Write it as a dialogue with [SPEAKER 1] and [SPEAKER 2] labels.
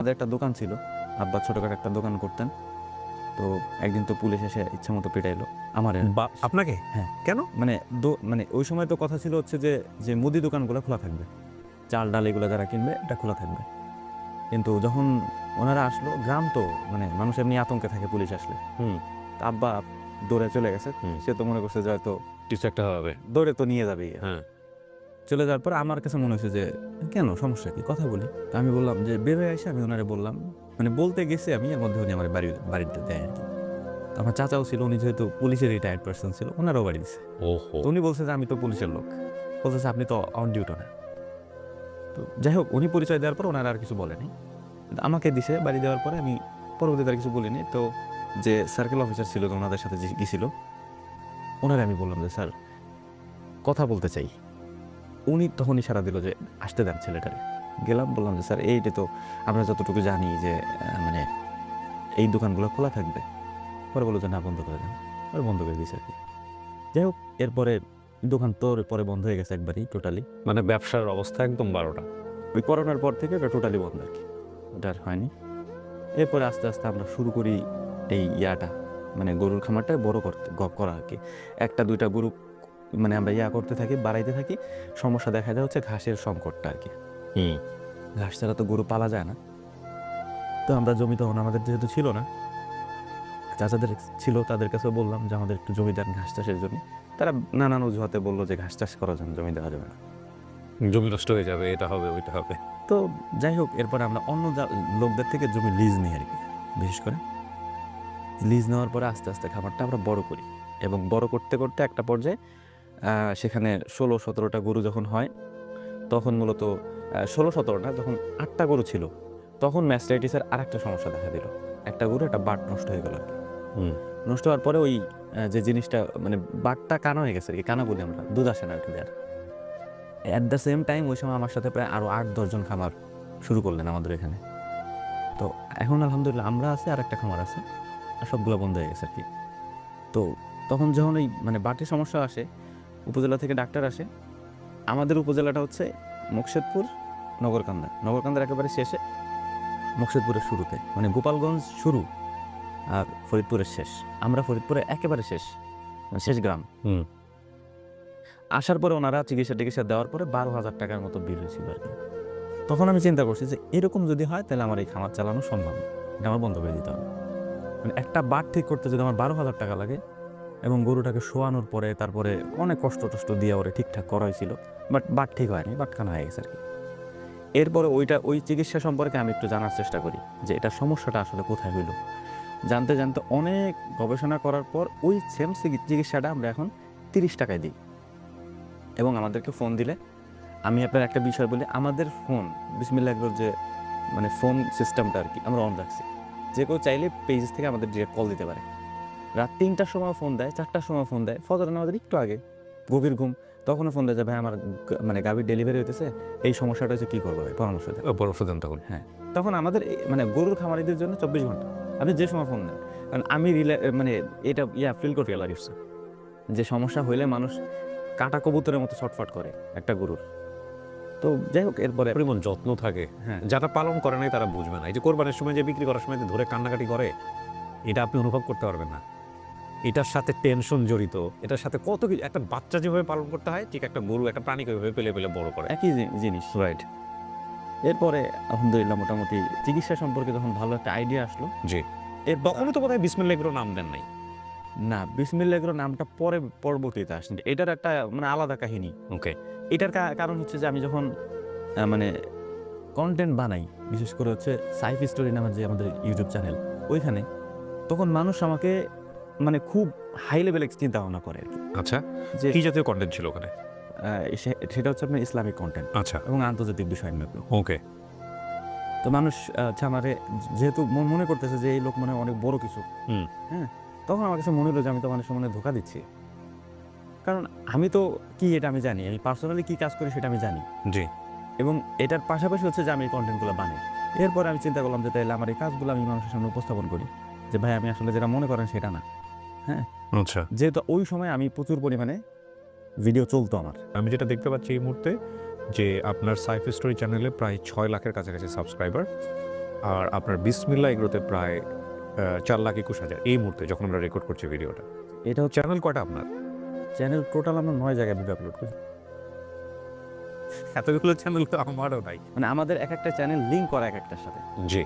[SPEAKER 1] আমাদের একটা দোকান ছিল, আব্বা ছোটখাটো একটা দোকান করতেন। তো একদিন তো পুলিশ এসে ইচ্ছা মতো পিটাইলো আমার।
[SPEAKER 2] আপনাকে?
[SPEAKER 1] হ্যাঁ।
[SPEAKER 2] কেন?
[SPEAKER 1] মানে ওই সময় তো কথা ছিল হচ্ছে যে যে মুদি দোকানগুলো খোলা থাকবে, চাল ডাল এগুলো যারা কিনবে এটা খোলা থাকবে। কিন্তু যখন ওনারা আসলো, গ্রাম তো মানে মানুষ এমনি আতঙ্কে থাকে পুলিশ আসলে।
[SPEAKER 2] হুম
[SPEAKER 1] তা আব্বা দৌড়ে চলে গেছে।
[SPEAKER 2] হুম।
[SPEAKER 1] সে তো মনে করছে যে হয়তো
[SPEAKER 2] কিছু একটা হবে।
[SPEAKER 1] দৌড়ে তো নিয়ে যাবে।
[SPEAKER 2] হ্যাঁ।
[SPEAKER 1] চলে যাওয়ার পর আমার কাছে মনে হয়েছে যে কেন, সমস্যা কি, কথা বলি। তা আমি বললাম যে বের হয়ে এসে আমি ওনারে বললাম, মানে বলতে গেছি আমি, এর মধ্যে উনি আমার বাড়িতে দেয় আর কি। তো আমার চাচাও ছিল, উনি যেহেতু পুলিশের রিটায়ার্ড পার্সন ছিল, ওনারও বাড়ি দিছে।
[SPEAKER 2] ওহো।
[SPEAKER 1] তো উনি বলছে যে আমি তো পুলিশের লোক, বলতেছে আপনি তো অন ডিউটি না। তো যাই হোক, উনি পরিচয় দেওয়ার পর ওনারা আর কিছু বলেনি, কিন্তু আমাকে দিছে বাড়ি দেওয়ার পরে আমি পরবর্তীতে আর কিছু বলিনি। তো যে সার্কেল অফিসার ছিল তো ওনাদের সাথে যে গেছিল, ওনারে আমি বললাম যে স্যার কথা বলতে চাই। উনি তখন ইশারা দিল যে আসতে দেন ছেলেটারে। গেলাম, বললাম যে স্যার এইটা তো আমরা যতটুকু জানি যে মানে এই দোকানগুলো খোলা থাকবে। পরে বললো যে না, বন্ধ করে দেন। পরে বন্ধ করে দিয়েছে আর কি। যাই হোক, এরপরে দোকান তো পরে বন্ধ হয়ে গেছে একবারই টোটালি।
[SPEAKER 2] মানে ব্যবসার অবস্থা একদম 12টা।
[SPEAKER 1] ওই করোনার পর থেকে ওটা টোটালি বন্ধ আর কি, ওটা আর হয়নি। এরপরে আস্তে আস্তে আমরা শুরু করি এই ইয়াটা, মানে গরুর খামারটা বড় করা আর কি। একটা দুইটা গরু মানে আমরা করতে থাকি, বাড়াইতে থাকি। সমস্যা দেখা যায় হচ্ছে ঘাসের সংকটটা আর কি।
[SPEAKER 2] হুম।
[SPEAKER 1] ঘাস ছাড়া তো গরু পালা যায় না। তো আমরা জমি তখন আমাদের যেহেতু ছিল না, চাচাদের ছিল, তাদের কাছেও বললাম যে আমাদের একটু জমি দেন ঘাস চাষের জন্য। তারা নানান অজুহাতে বললো যে ঘাস চাষ করার জন্য জমি দেওয়া যাবে না।
[SPEAKER 2] জমি নষ্ট হয়ে যাবে, এটা হবে ওইটা হবে।
[SPEAKER 1] তো যাই হোক, এরপরে আমরা অন্য লোকদের থেকে জমি লিজ নিই আর কি। বিশেষ করে লিজ নেওয়ার পরে আস্তে আস্তে খামারটা আমরা বড় করি, এবং বড় করতে করতে একটা পর্যায়ে সেখানে 16-17টা গরু যখন হয়, তখন মূলত 16-17 না, যখন 8টা গরু ছিল, তখন ম্যাস্টাইটিসের আর একটা সমস্যা দেখা দিল। একটা গরু একটা বাট নষ্ট হয়ে গেল আর কি।
[SPEAKER 2] হুম।
[SPEAKER 1] নষ্ট হওয়ার পরে ওই যে জিনিসটা মানে বাটটা কানা হয়ে গেছে আর কি, কানা বলি আমরা, দুধ আসে না আর কি। অ্যাট দ্য সেম টাইম ওই সময় আমার সাথে প্রায় আরও 8-10 জন খামার শুরু করলেন আমাদের এখানে। তো এখন আলহামদুলিল্লাহ আমরা আছি, আর একটা খামার আছে, আর সবগুলো বন্ধ হয়ে গেছে আর কি। তো তখন যখন এই মানে বাটের সমস্যা আসে, উপজেলা থেকে ডাক্তার আসে। আমাদের উপজেলাটা হচ্ছে মুকশেদপুর, নগরকান্দার একেবারে শেষে, মুকশেদপুরের শুরুতে, মানে গোপালগঞ্জ শুরু আর ফরিদপুরের শেষ। আমরা ফরিদপুরের একেবারে শেষ গ্রাম।
[SPEAKER 2] হুম।
[SPEAKER 1] আসার পরে ওনারা চিকিৎসা দেওয়ার পরে 12,000 টাকার মতো বিল হয়েছিল আর কি। তখন আমি চিন্তা করছি যে এরকম যদি হয় তাহলে আমার এই খামার চালানো সম্ভব না, এটা আমার বন্ধ করে দিতে হবে। মানে একটা বাট ঠিক করতে যদি আমার 12,000 টাকা লাগে, এবং গরুটাকে শোয়ানোর পরে তারপরে অনেক কষ্ট দিয়ে ওরে ঠিকঠাক করা হয়েছিল, বাট বাট ঠিক হয়নি, বাটখানা হয়ে গেছে আর কি। এরপরে ওই চিকিৎসা সম্পর্কে আমি একটু জানার চেষ্টা করি যে এটা সমস্যাটা আসলে কোথায় হইল। জানতে জানতে অনেক গবেষণা করার পর ওই সেম চিকিৎসাটা আমরা এখন 30 টাকায় দিই। এবং আমাদেরকে ফোন দিলে, আমি আপনার একটা বিষয় বলি, আমাদের ফোন বিসমিল্লাহ এগ্রোর যে মানে ফোন সিস্টেমটা আর কি আমরা অন রাখছি। যে কেউ চাইলে পেজ থেকে আমাদের ডিরেক্ট কল দিতে পারে। রাত 3টার সময় ফোন দেয়, 4টার সময় ফোন দেয়, ফজরের নামাজের একটু আগে, গভীর ঘুম, তখনও ফোন দেয় যে ভাই আমার মানে গাভীর ডেলিভারি হইতেছে, এই সমস্যাটা হচ্ছে কী করবো ভাই, পরামর্শ দেয়।
[SPEAKER 2] পরামর্শ দেন তখন?
[SPEAKER 1] হ্যাঁ, তখন আমাদের মানে গরুর খামারিদের জন্য 24 ঘন্টা, আপনি যে সময় ফোন দেন। কারণ আমি মানে এটা ফিল করতে লাগছে যে সমস্যা হইলে মানুষ কাটা কবুতরের মতো ছটফট করে একটা গরুর। তো যাই হোক, এরপরে
[SPEAKER 2] পরিমাণ যত্ন থাকে,
[SPEAKER 1] হ্যাঁ,
[SPEAKER 2] যারা পালন করে নাই তারা বুঝবে না। এই যে কোরবানির সময় যে বিক্রি করার সময় যে ধরে কান্নাকাটি করে, এটা আপনি অনুভব করতে পারবেন না। এটার সাথে টেনশন জড়িত, এটার সাথে কত কিছু। একটা বাচ্চা যেভাবে পালন করতে হয়, ঠিক একটা গরু একটা প্রাণীকে ওইভাবে পেলে পেলে বড় করে।
[SPEAKER 1] একই জিনিস, রাইট। এরপরে আলহামদুলিল্লাহ মোটামুটি চিকিৎসা সম্পর্কে যখন ভালো একটা আইডিয়া আসলো,
[SPEAKER 2] জি। তখনও তো বোধহয় বিসমিল্লাহ এগুলো নাম দেন নাই।
[SPEAKER 1] না বিসমিল্লাহ এগ্রো নামটা পরবর্তীতে আসছে, এটার একটা মানে আলাদা কাহিনী।
[SPEAKER 2] ওকে।
[SPEAKER 1] এটার কারণ হচ্ছে যে আমি যখন মানে কন্টেন্ট বানাই, বিশেষ করে হচ্ছে সাইফ স্টোরি নামের যে আমাদের ইউটিউব চ্যানেল, ওইখানে তখন মানুষ আমাকে মানে খুব হাই লেভেলে চিন্তা ভাবনা করে আর কি।
[SPEAKER 2] আচ্ছা,
[SPEAKER 1] যে
[SPEAKER 2] কি জাতীয় কন্টেন্ট ছিল ওখানে?
[SPEAKER 1] সেটা হচ্ছে আপনার ইসলামিক কন্টেন্ট
[SPEAKER 2] আচ্ছা,
[SPEAKER 1] এবং আন্তর্জাতিক বিষয় নিয়ে।
[SPEAKER 2] ওকে।
[SPEAKER 1] তো মানুষ আমারে যেহেতু মনে করতেছে যে এই লোক মানে অনেক বড় কিছু,
[SPEAKER 2] হুম।
[SPEAKER 1] হ্যাঁ, তখন আমার কাছে মনে হলো যে আমি তো মানুষের মনে ধোঁকা দিচ্ছি। কারণ আমি তো কি এটা আমি জানি, আমি পার্সোনালি কী কাজ করি সেটা আমি জানি,
[SPEAKER 2] জি।
[SPEAKER 1] এবং এটার পাশাপাশি হচ্ছে যে আমি এই কন্টেন্টগুলো বানাই। এরপরে আমি চিন্তা করলাম যে তাহলে আমার এই কাজগুলো আমি মানুষের সামনে উপস্থাপন করি, যে ভাই আমি আসলে যেটা মনে করেন সেটা না। হ্যাঁ,
[SPEAKER 2] আচ্ছা।
[SPEAKER 1] যেহেতু ওই সময় আমি প্রচুর পরিমাণে ভিডিও চলতো আমার।
[SPEAKER 2] আমি যেটা দেখতে পাচ্ছি এই মুহূর্তে, যে আপনার সাইফ স্টোরি চ্যানেলে প্রায় 6 লাখের কাছাকাছি সাবস্ক্রাইবার, আর আপনার বিসমিল্লা এগুলোতে প্রায় 4,21,000 এই মুহূর্তে যখন আমরা রেকর্ড করছি ভিডিওটা।
[SPEAKER 1] এটা হচ্ছে
[SPEAKER 2] চ্যানেল কয়টা আপনার?
[SPEAKER 1] চ্যানেল টোটাল আমরা 9 জায়গায় ভিডিও আপলোড করি।
[SPEAKER 2] এতগুলো চ্যানেল তো আমারও নাই।
[SPEAKER 1] মানে আমাদের এক একটা চ্যানেল লিঙ্ক করা এক একটার সাথে।
[SPEAKER 2] জি।